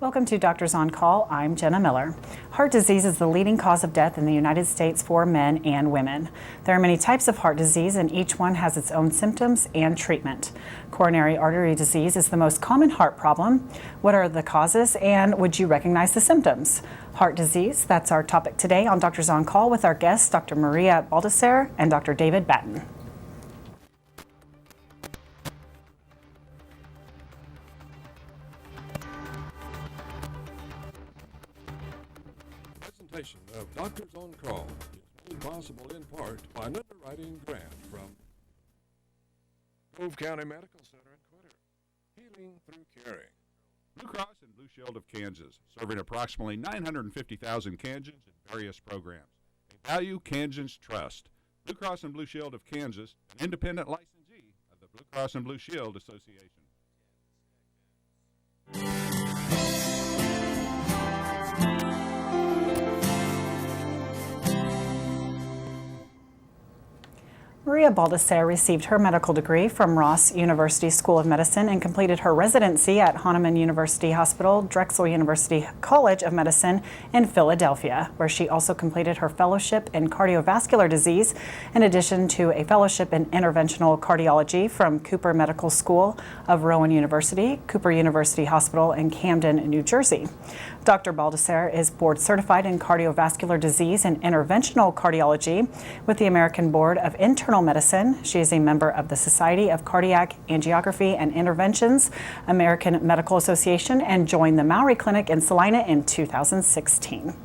Welcome to Doctors on Call. I'm Jenna Miller. Heart disease is the leading cause of death in the United States for men and women. There are many types of heart disease, and each one has its own symptoms and treatment. Coronary artery disease is the most common heart problem. What are the causes, and would you recognize the symptoms? Heart disease, that's our topic today on Doctors on Call with our guests, Dr. Maria Baldassare and Dr. David Batten. Of Doctors on Call is made possible in part by an underwriting grant from Grove County Medical Center in Quitter. Healing through caring. Blue Cross and Blue Shield of Kansas, serving approximately 950,000 Kansans in various programs. They value Kansans' trust. Blue Cross and Blue Shield of Kansas, an independent licensee of the Blue Cross and Blue Shield Association. Maria Baldassare received her medical degree from Ross University School of Medicine and completed her residency at Hahnemann University Hospital, Drexel University College of Medicine in Philadelphia, where she also completed her fellowship in cardiovascular disease, in addition to a fellowship in interventional cardiology from Cooper Medical School of Rowan University, Cooper University Hospital in Camden, New Jersey. Dr. Baldassare is board certified in cardiovascular disease and interventional cardiology with the American Board of Internal Medicine. She is a member of the Society of Cardiac Angiography and Interventions, American Medical Association, and joined the Mowry Clinic in Salina in 2016.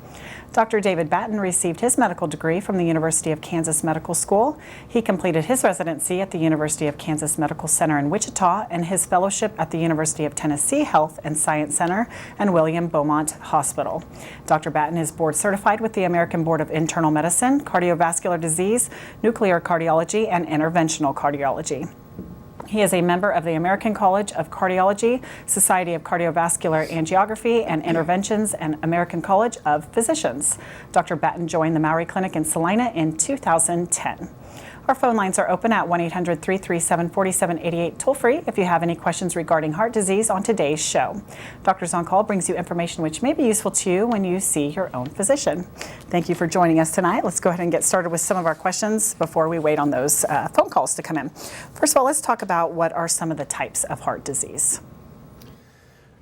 Dr. David Batten received his medical degree from the University of Kansas Medical School. He completed his residency at the University of Kansas Medical Center in Wichita and his fellowship at the University of Tennessee Health and Science Center and William Beaumont Hospital. Dr. Batten is board certified with the American Board of Internal Medicine, Cardiovascular Disease, Nuclear Cardiology, and Interventional Cardiology. He is a member of the American College of Cardiology, Society of Cardiovascular Angiography and Interventions, and American College of Physicians. Dr. Batten joined the Mowry Clinic in Salina in 2010. Our phone lines are open at 1-800-337-4788 toll-free if you have any questions regarding heart disease on today's show. Doctors on Call brings you information which may be useful to you when you see your own physician. Thank you for joining us tonight. Let's go ahead and get started with some of our questions before we wait on those phone calls to come in. First of all, let's talk about what are some of the types of heart disease.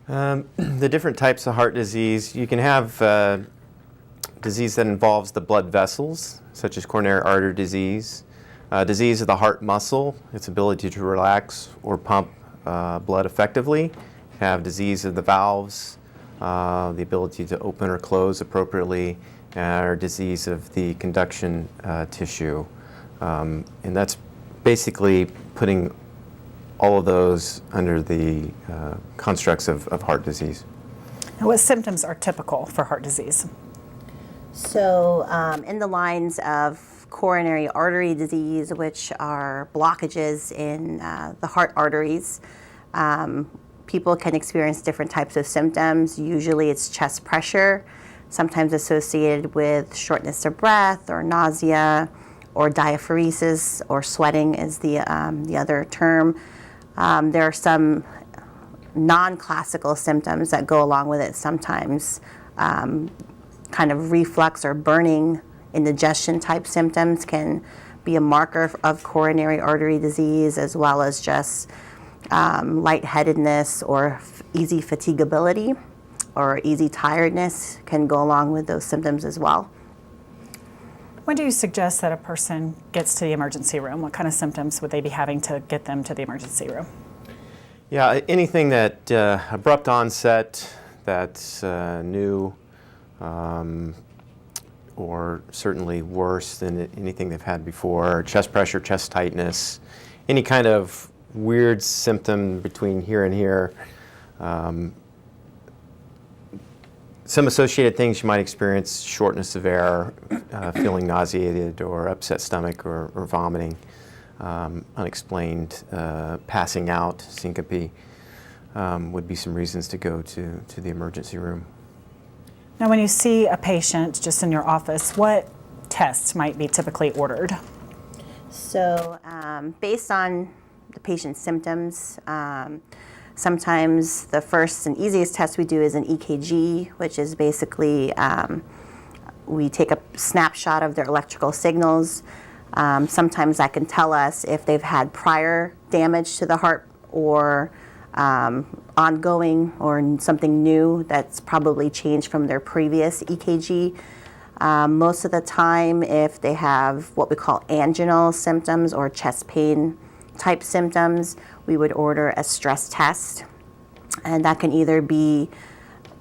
The different types of heart disease, you can have disease that involves the blood vessels, such as coronary artery disease. Disease of the heart muscle, its ability to relax or pump blood effectively. Have disease of the valves, the ability to open or close appropriately, or disease of the conduction tissue. And that's basically putting all of those under the constructs of heart disease. Now, what symptoms are typical for heart disease? So in the lines of coronary artery disease, which are blockages in the heart arteries, people can experience different types of symptoms. Usually it's chest pressure, sometimes associated with shortness of breath or nausea, or diaphoresis, or sweating is the other term. There are some non-classical symptoms that go along with it sometimes, kind of reflux or burning indigestion type symptoms can be a marker of coronary artery disease, as well as just lightheadedness or easy fatigability or easy tiredness can go along with those symptoms as well. When do you suggest that a person gets to the emergency room? What kind of symptoms would they be having to get them to the emergency room? Yeah, anything that abrupt onset, that's new, or certainly worse than anything they've had before, chest pressure, chest tightness, any kind of weird symptom between here and here. Some associated things you might experience: shortness of air, feeling nauseated or upset stomach or vomiting, unexplained passing out, syncope, would be some reasons to go to the emergency room. Now, when you see a patient just in your office, what tests might be typically ordered? So based on the patient's symptoms, Sometimes the first and easiest test we do is an EKG, which is basically we take a snapshot of their electrical signals. Sometimes that can tell us if they've had prior damage to the heart or ongoing or something new that's probably changed from their previous EKG. Most of the time, if they have what we call anginal symptoms or chest pain type symptoms, we would order a stress test. And that can either be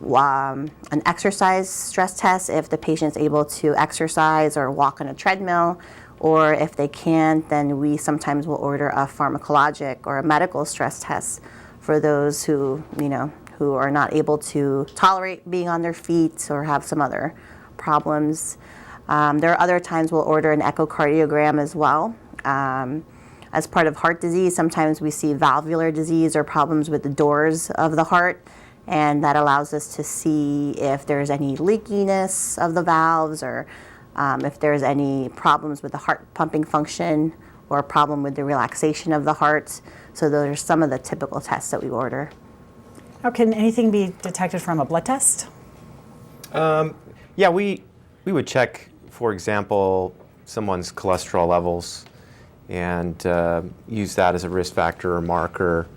an exercise stress test if the patient's able to exercise or walk on a treadmill, or if they can't, then we sometimes will order a pharmacologic or a medical stress test for those who are not able to tolerate being on their feet or have some other problems. There are other times we'll order an echocardiogram as well. As part of heart disease, sometimes we see valvular disease or problems with the doors of the heart, and that allows us to see if there's any leakiness of the valves or if there's any problems with the heart pumping function or a problem with the relaxation of the heart. So those are some of the typical tests that we order. Now, can anything be detected from a blood test? Yeah, we would check, for example, someone's cholesterol levels and use that as a risk factor or marker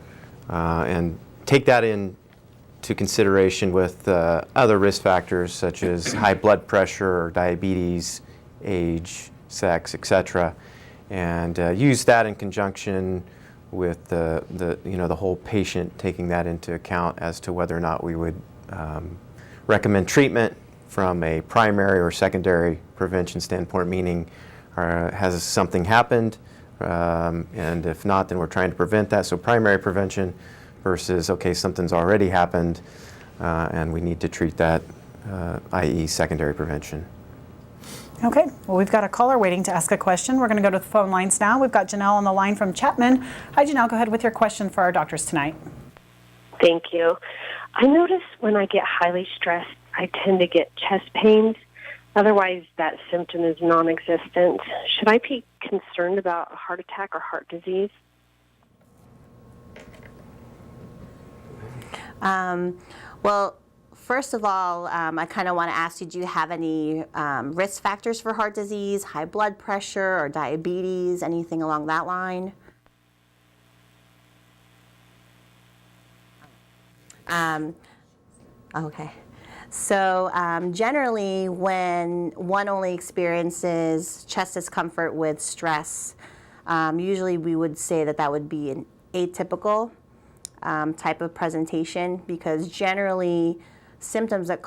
and take that into consideration with other risk factors such as high blood pressure or diabetes, age, sex, etc. And use that in conjunction with the whole patient, taking that into account as to whether or not we would recommend treatment from a primary or secondary prevention standpoint, meaning has something happened, and if not, then we're trying to prevent that. So primary prevention versus, okay, something's already happened and we need to treat that, i.e. secondary prevention. Okay, well, we've got a caller waiting to ask a question. We're going to go to the phone lines now. We've got Janelle on the line from Chapman. Hi, Janelle, go ahead with your question for our doctors tonight. Thank you. I notice when I get highly stressed, I tend to get chest pains. Otherwise, that symptom is non-existent. Should I be concerned about a heart attack or heart disease? Well, first of all, I kind of want to ask you, do you have any risk factors for heart disease, high blood pressure or diabetes, anything along that line? Okay. So generally, when one only experiences chest discomfort with stress, usually we would say that would be an atypical type of presentation, because generally symptoms that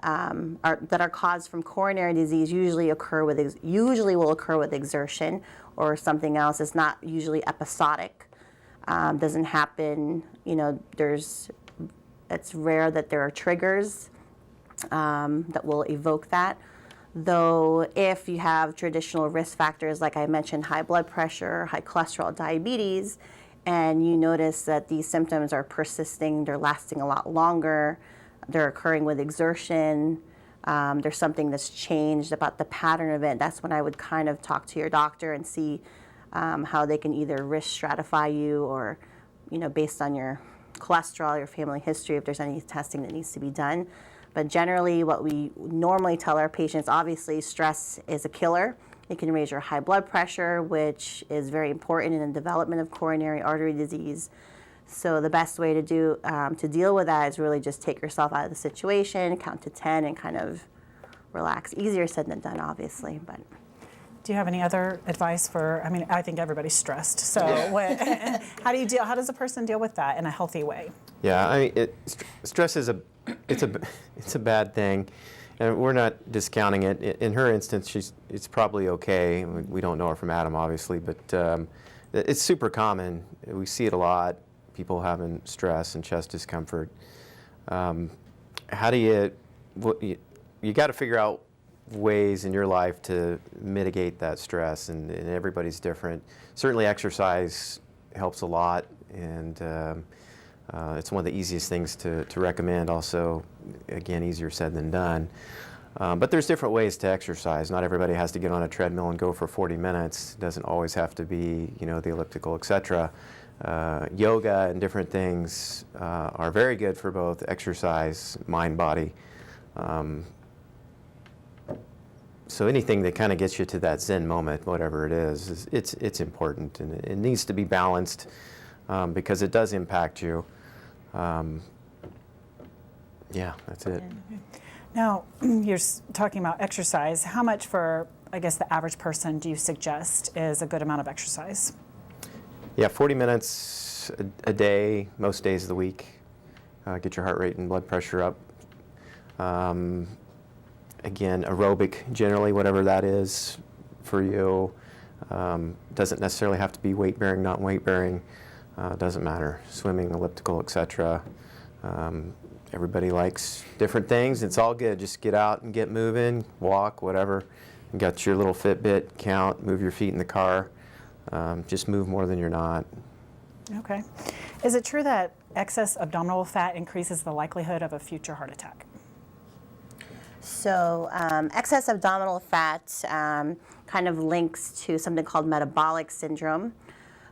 are caused from coronary disease usually will occur with exertion or something else. It's not usually episodic. Doesn't happen. It's rare that there are triggers that will evoke that. Though if you have traditional risk factors, like I mentioned, high blood pressure, high cholesterol, diabetes, and you notice that these symptoms are persisting, they're lasting a lot longer, they're occurring with exertion, there's something that's changed about the pattern of it, that's when I would kind of talk to your doctor and see how they can either risk stratify you or, based on your cholesterol, your family history, if there's any testing that needs to be done. But generally, what we normally tell our patients, obviously stress is a killer. It can raise your high blood pressure, which is very important in the development of coronary artery disease. So the best way to deal with that is really just take yourself out of the situation, count to 10, and kind of relax. Easier said than done, obviously, but. Do you have any other advice I think everybody's stressed. So how does a person deal with that in a healthy way? Yeah, stress is it's a bad thing, and we're not discounting it. In her instance, it's probably okay. We don't know her from Adam, obviously, but it's super common. We see it a lot. People having stress and chest discomfort. How do you got to figure out ways in your life to mitigate that stress, and everybody's different. Certainly exercise helps a lot, and it's one of the easiest things to recommend. Also, again, easier said than done. But there's different ways to exercise. Not everybody has to get on a treadmill and go for 40 minutes. It doesn't always have to be, the elliptical, etc. Yoga and different things are very good for both exercise, mind, body. So anything that kind of gets you to that Zen moment, whatever it is it's important, and it needs to be balanced because it does impact you. Yeah, that's it. Now, you're talking about exercise. How much for, I guess, the average person do you suggest is a good amount of exercise? Yeah, 40 minutes a day, most days of the week. Get your heart rate and blood pressure up. Again, aerobic, generally, whatever that is for you. Doesn't necessarily have to be weight-bearing, not weight-bearing. Doesn't matter. Swimming, elliptical, etc. Everybody likes different things. It's all good. Just get out and get moving, walk, whatever. You got your little Fitbit count, move your feet in the car. Just move more than you're not. Okay. Is it true that excess abdominal fat increases the likelihood of a future heart attack? So excess abdominal fat kind of links to something called metabolic syndrome,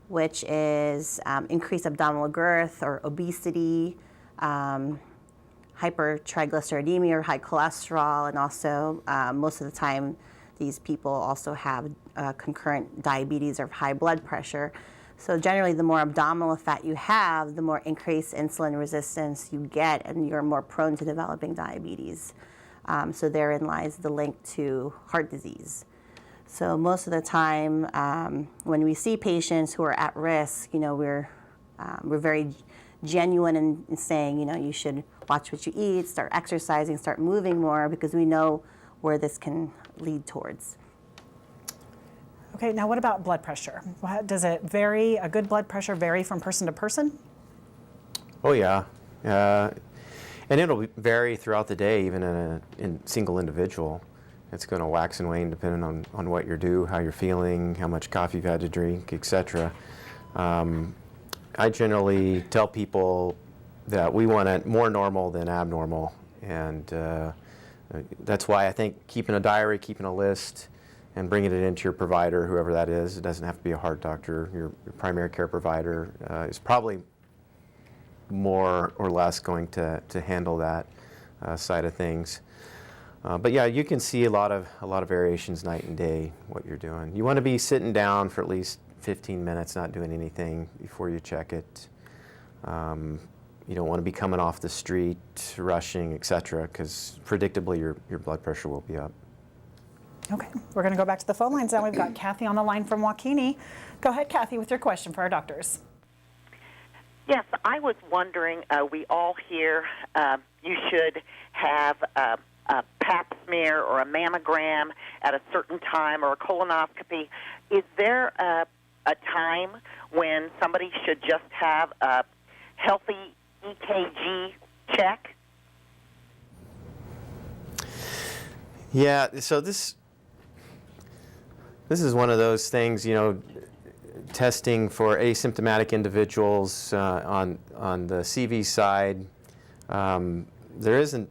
which is increased abdominal girth or obesity, hypertriglyceridemia or high cholesterol, and also most of the time these people also have concurrent diabetes or high blood pressure. So generally, the more abdominal fat you have, the more increased insulin resistance you get, and you're more prone to developing diabetes. So therein lies the link to heart disease. So most of the time, when we see patients who are at risk, we're very genuine in saying, you should watch what you eat, start exercising, start moving more, because we know where this can lead towards. Okay, now what about blood pressure? Does it vary, a good blood pressure vary from person to person? Oh yeah, and it'll vary throughout the day, even in a single individual. It's going to wax and wane depending on what you do, how you're feeling, how much coffee you've had to drink, etc. I generally tell people that we want it more normal than abnormal, and that's why I think keeping a diary, keeping a list, and bringing it into your provider, whoever that is, it doesn't have to be a heart doctor, your primary care provider, is probably more or less going to handle that side of things. But yeah, you can see a lot of variations night and day, what you're doing. You want to be sitting down for at least 15 minutes, not doing anything before you check it. You don't want to be coming off the street, rushing, etc., because predictably your blood pressure will be up. Okay, we're going to go back to the phone lines now. We've got Kathy on the line from Waukene. Go ahead, Kathy, with your question for our doctors. Yes, I was wondering, we all hear you should have a pap smear or a mammogram at a certain time or a colonoscopy. Is there a time when somebody should just have a healthy EKG check? Yeah, so this is one of those things, testing for asymptomatic individuals on the CV side. There isn't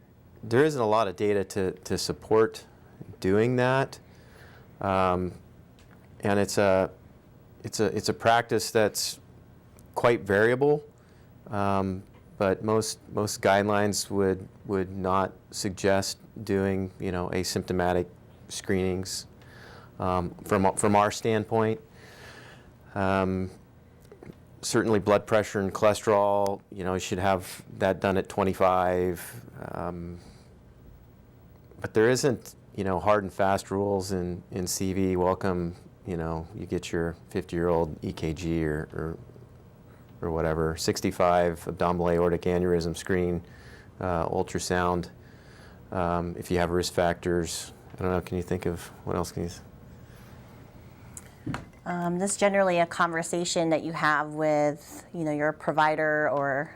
a lot of data to support doing that, and it's a practice that's quite variable. But most guidelines would not suggest doing asymptomatic screenings from our standpoint. Certainly blood pressure and cholesterol, you should have that done at 25. But there isn't, hard and fast rules in CV. Welcome, you get your 50-year-old EKG or whatever, 65 abdominal aortic aneurysm screen, ultrasound. If you have risk factors, I don't know, can you think of what else can you? This is generally a conversation that you have with, your provider or,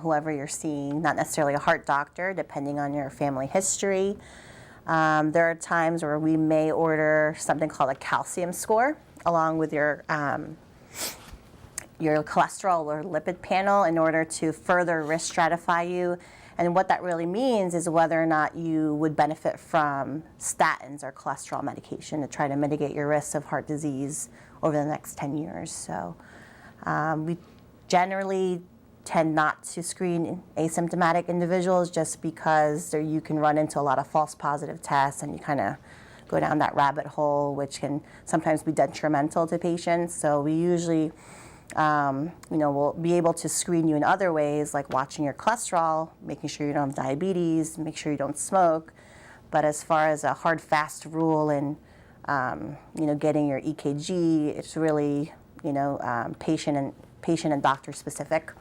whoever you're seeing, not necessarily a heart doctor, depending on your family history. There are times where we may order something called a calcium score along with your cholesterol or lipid panel in order to further risk stratify you And what that really means is whether or not you would benefit from statins or cholesterol medication to try to mitigate your risk of heart disease over the next 10 years. So we generally tend not to screen asymptomatic individuals just because you can run into a lot of false positive tests and you kind of go down that rabbit hole, which can sometimes be detrimental to patients. So we usually we'll be able to screen you in other ways, like watching your cholesterol, making sure you don't have diabetes, make sure you don't smoke. But as far as a hard, fast rule and getting your EKG, it's really patient and doctor specific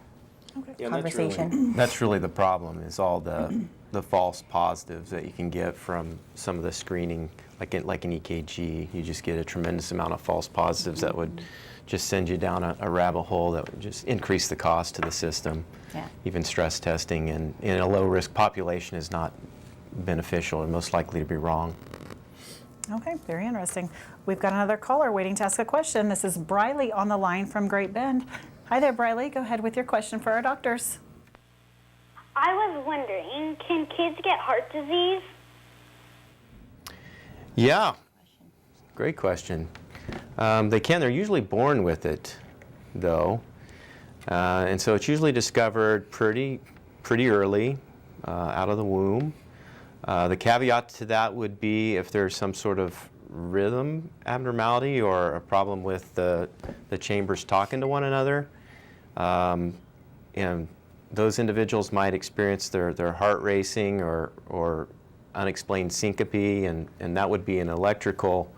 conversation. That's really the problem, is all the false positives that you can get from some of the screening, like an EKG. You just get a tremendous amount of false positives that would just send you down a rabbit hole that would just increase the cost to the system. Yeah. Even stress testing in a low-risk population is not beneficial and most likely to be wrong. Okay, very interesting. We've got another caller waiting to ask a question. This is Briley on the line from Great Bend. Hi there, Briley. Go ahead with your question for our doctors. I was wondering, can kids get heart disease? Yeah, great question. They can. They're usually born with it, though. And so it's usually discovered pretty early out of the womb. The caveat to that would be if there's some sort of rhythm abnormality or a problem with the chambers talking to one another. And those individuals might experience their heart racing or unexplained syncope, and that would be an electrical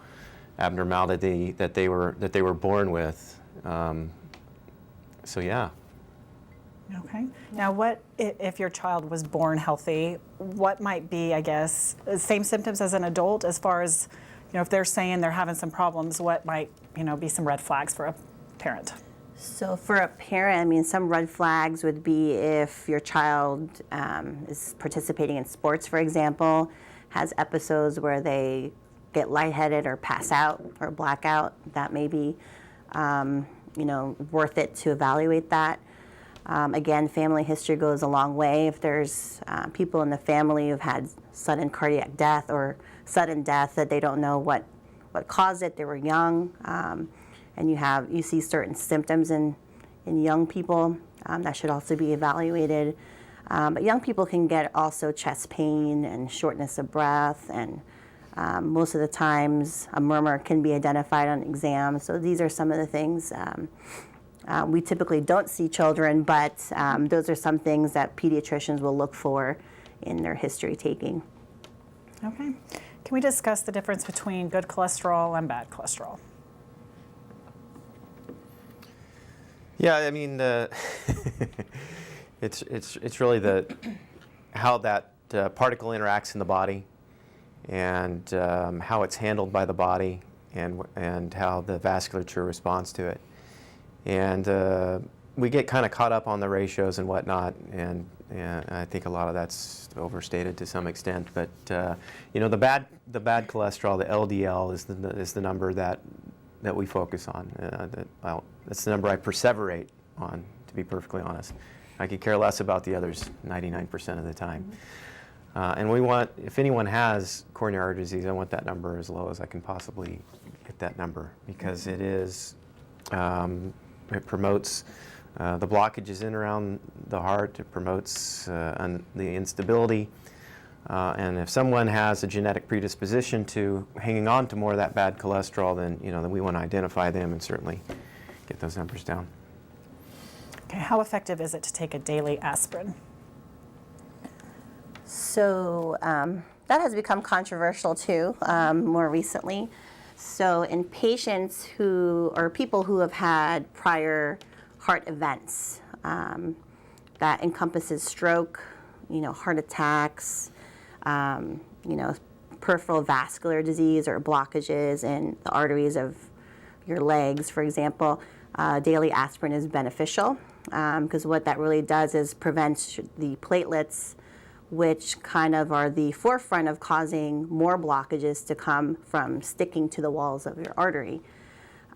abnormality that they were born with. So yeah. Okay. Now, what if your child was born healthy? What might be, I guess, same symptoms as an adult? As far as if they're saying they're having some problems, what might be some red flags for a parent? So for a parent, some red flags would be if your child is participating in sports, for example, has episodes where they get lightheaded or pass out or black out. That may be, worth it to evaluate that. Again, family history goes a long way. If there's people in the family who've had sudden cardiac death or sudden death that they don't know what caused it, they were young, and you see certain symptoms in young people, that should also be evaluated. But young people can get also chest pain and shortness of breath, and most of the times a murmur can be identified on exam. So these are some of the things. We typically don't see children, but those are some things that pediatricians will look for in their history taking. Okay. Can we discuss the difference between good cholesterol and bad cholesterol? Yeah, it's really how that particle interacts in the body, and how it's handled by the body, and how the vasculature responds to it. And we get kind of caught up on the ratios and whatnot, and I think a lot of that's overstated to some extent. But the bad cholesterol, the LDL, is the number that we focus on. That's the number I perseverate on, to be perfectly honest. I could care less about the others 99% of the time. And we want, if anyone has coronary artery disease, I want that number as low as I can possibly get that number, because it is, it promotes the blockages in around the heart. It promotes the instability. And if someone has a genetic predisposition to hanging on to more of that bad cholesterol, then we want to identify them and certainly get those numbers down. Okay, how effective is it to take a daily aspirin? So that has become controversial too, more recently. So in patients or people who have had prior heart events, that encompasses stroke, heart attacks, peripheral vascular disease or blockages in the arteries of your legs, for example, daily aspirin is beneficial, because what that really does is prevents the platelets, which kind of are the forefront of causing more blockages to come from sticking to the walls of your artery.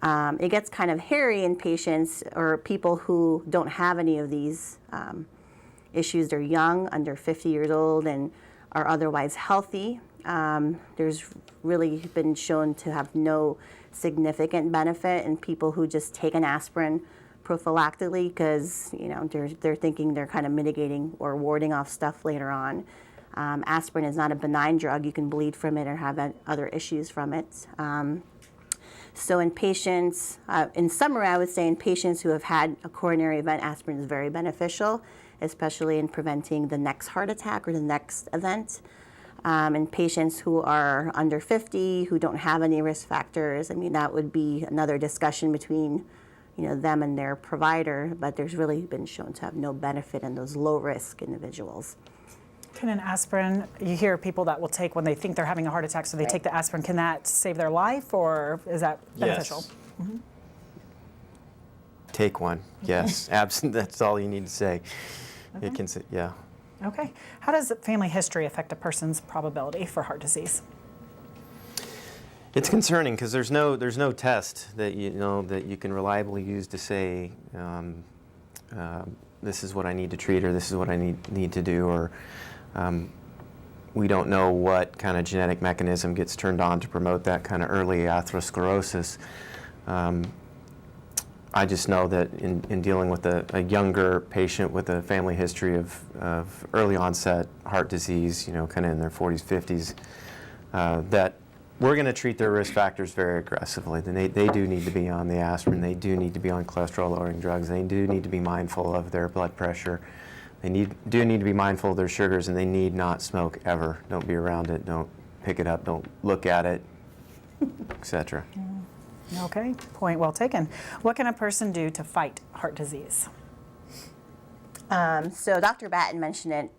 It gets kind of hairy in patients or people who don't have any of these issues. They're young, under 50 years old, and are otherwise healthy. There's really been shown to have no significant benefit in people who just take an aspirin prophylactically because they're thinking they're kind of mitigating or warding off stuff later on. Aspirin is not a benign drug. You can bleed from it or have other issues from it. So in patients, in summary, I would say in patients who have had a coronary event, aspirin is very beneficial, especially in preventing the next heart attack or the next event. In patients who are under 50, who don't have any risk factors, I mean, that would be another discussion between them and their provider, but there's really been shown to have no benefit in those low-risk individuals. Can an aspirin, you hear people that will take when they think they're having a heart attack, so they take the aspirin, can that save their life, or is that beneficial? Yes. Mm-hmm. Take one, yes. Absent, that's all you need to say. Okay. It can, yeah. Okay. How does family history affect a person's probability for heart disease? It's concerning because there's no test that you can reliably use to say this is what I need to treat or this is what I need to do, or we don't know what kind of genetic mechanism gets turned on to promote that kind of early atherosclerosis. I just know that in dealing with a younger patient with a family history of early onset heart disease, kind of in their 40s, 50s, that we're going to treat their risk factors very aggressively. They do need to be on the aspirin. They do need to be on cholesterol-lowering drugs. They do need to be mindful of their blood pressure. They do need to be mindful of their sugars, and they need not smoke ever. Don't be around it. Don't pick it up. Don't look at it, etc. Okay, point well taken. What can a person do to fight heart disease? So Dr. Batten mentioned it.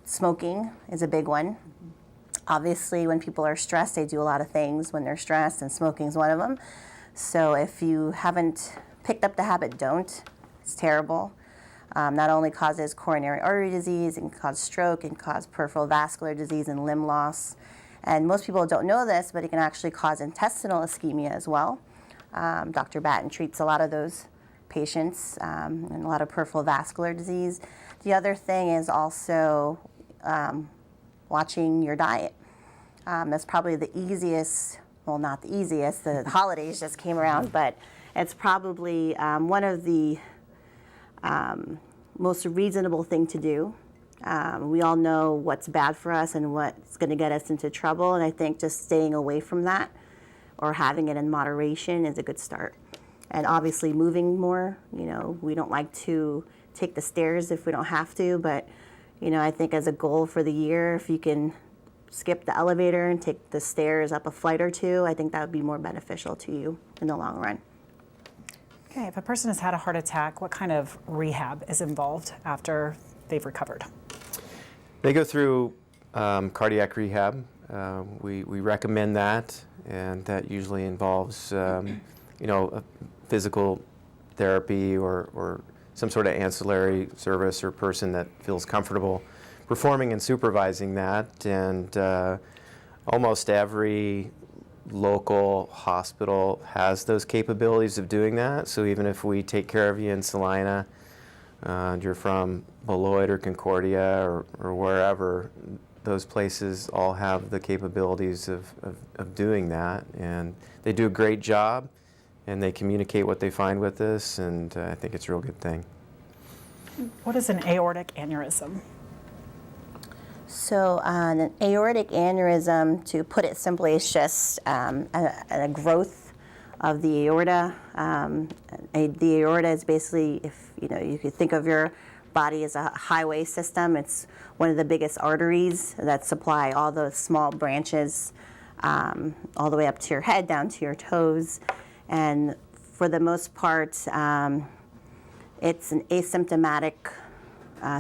Smoking is a big one. Obviously, when people are stressed, they do a lot of things when they're stressed, and smoking is one of them. So if you haven't picked up the habit, don't. It's terrible. Not only causes coronary artery disease, it can cause stroke, it can cause peripheral vascular disease and limb loss. And most people don't know this, but it can actually cause intestinal ischemia as well. Dr. Batten treats a lot of those patients and a lot of peripheral vascular disease. The other thing is also watching your diet. That's probably the easiest, well, not the easiest, the holidays just came around, but it's probably one of the most reasonable thing to do. We all know what's bad for us and what's going to get us into trouble, and I think just staying away from that or having it in moderation is a good start. And obviously moving more, we don't like to take the stairs if we don't have to, but I think as a goal for the year, if you can skip the elevator and take the stairs up a flight or two, I think that would be more beneficial to you in the long run. Okay, if a person has had a heart attack, what kind of rehab is involved after they've recovered? They go through cardiac rehab. We recommend that, and that usually involves physical therapy or some sort of ancillary service or person that feels comfortable performing and supervising that. And almost every local hospital has those capabilities of doing that. So even if we take care of you in Salina, and you're from Beloit or Concordia or wherever, those places all have the capabilities of doing that. And they do a great job, and they communicate what they find with us, and I think it's a real good thing. What is an aortic aneurysm? So an aortic aneurysm, to put it simply, is just a growth of the aorta. The aorta is basically, if you could think of your body as a highway system. It's one of the biggest arteries that supply all those small branches all the way up to your head, down to your toes. And for the most part, it's an asymptomatic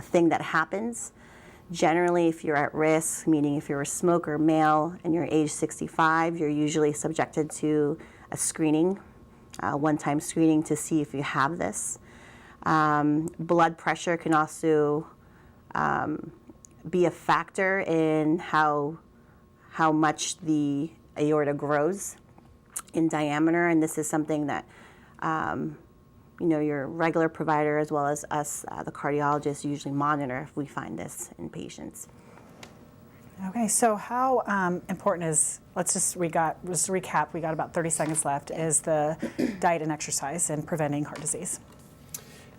thing that happens. Generally, if you're at risk, meaning if you're a smoker, male, and you're age 65, you're usually subjected to a screening, one-time screening to see if you have this. Blood pressure can also be a factor in how much the aorta grows in diameter, and this is something that your regular provider as well as us, the cardiologists, usually monitor if we find this in patients. Okay, so how important is, let's recap, we got about 30 seconds left, is the diet and exercise in preventing heart disease?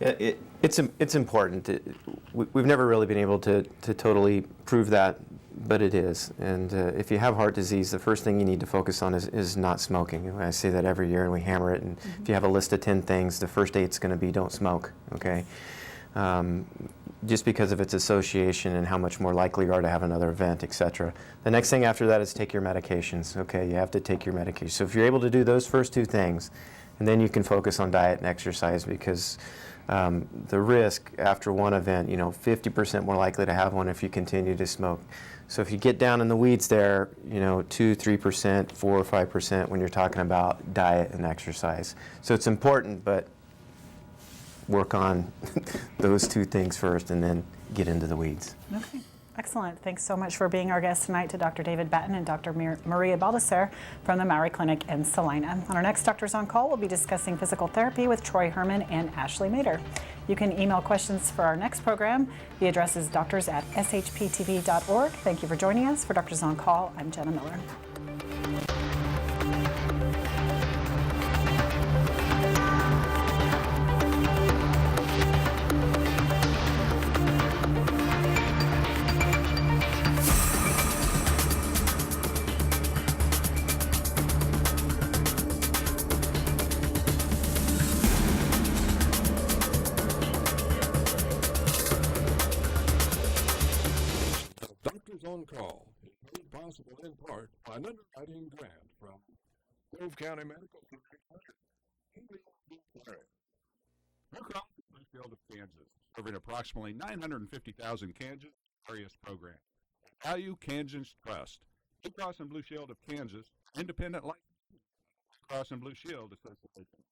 Yeah, it's important. We've never really been able to totally prove that, but it is. And if you have heart disease, the first thing you need to focus on is not smoking. I say that every year and we hammer it. And if you have a list of 10 things, the first 8's going to be don't smoke, okay? Just because of its association and how much more likely you are to have another event, etc. The next thing after that is take your medications, okay? You have to take your medication. So if you're able to do those first 2 things, and then you can focus on diet and exercise, because the risk after one event, 50% more likely to have one if you continue to smoke. So if you get down in the weeds there, 2, 3%, 4 or 5% when you're talking about diet and exercise. So it's important, but work on those 2 things first and then get into the weeds. Okay, excellent. Thanks so much for being our guest tonight to Dr. David Batten and Dr. Maria Baldassare from the Maury Clinic in Salina. On our next Doctors on Call, we'll be discussing physical therapy with Troy Herman and Ashley Mader. You can email questions for our next program. The address is doctors@shptv.org. Thank you for joining us. For Doctors on Call, I'm Jenna Miller. Doctors on Call is made possible in part by an underwriting grant from Grove County Medical Center. Blue Cross Blue Shield of Kansas, serving approximately 950,000 Kansans in various programs. Value Kansans Trust. Blue Cross and Blue Shield of Kansas, independent licensed Blue Cross and Blue Shield Association.